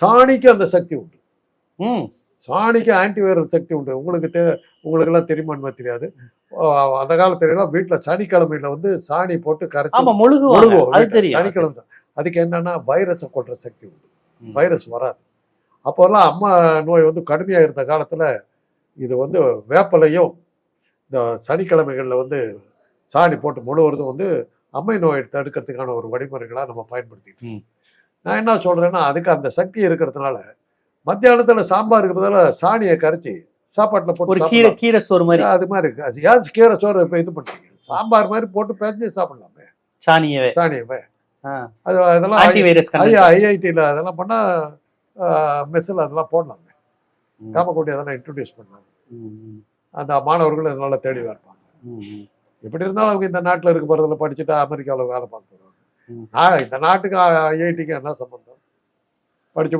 சாணிக்கு அந்த சக்தி உண்டு. ம். சாணிக்கு ஆன்டிவைரல் சக்தி உண்டு. உங்களுக்கெல்லாம் தெரியுமான்னு தெரியாது. அந்த காலத்துல வீட்டுல சனிக்கிழமையில வந்து சாணி போட்டு கரைச்சி ஆமா முழுகுவாங்க. அது தெரியும். சனிக்கிழமை தான். அதுக்கு என்னன்னா வைரஸை கொல்ற சக்தி உண்டு. வைரஸ் வராது. அப்போல்லாம் அம்மா நோய் வந்து கடுமையா இருந்த காலத்துல இது வந்து வேப்பலையும் இந்த சனிக்கிழமைகள்ல வந்து சாணி போட்டு முழுவதும் வந்து அம்மை நோயை தடுக்கிறதுக்கான ஒரு வழிமுறைகளா நம்ம பயன்படுத்திட்டு. நான் என்ன சொல்றேன்னா, அதுக்கு அந்த சக்தி இருக்கிறதுனால மத்தியானத்துல சாம்பாருக்கு பதிலாக சாணியை கரைச்சி சாப்பாட்டுல போட்டு ஒரு கீரை சோறு மாதிரி அது மாதிரி இருக்கு. ஏன் கீரை சோறு இப்ப இது பண்றீங்க? சாம்பார் மாதிரி போட்டு பேஞ்சு சாப்பிடலாமே சாணியவே. அது அதெல்லாம் ஐஐடியில் அதெல்லாம் பண்ணா மெஸ்ஸில் அதெல்லாம் போடலாமே. காமக்கோட்டி அதெல்லாம் இன்ட்ரடியூஸ் பண்ணாங்க. அந்த மாணவர்கள் நல்லா தெளிவாக இருப்பாங்க. எப்படி இருந்தாலும் அவங்க இந்த நாட்டில் இருக்க போறதுல படிச்சுட்டு அமெரிக்காவில் வேலை பார்க்க போறாங்க. இந்த நாட்டுக்கு ஐஐடிக்கு என்ன சம்பந்தம்? படிச்சு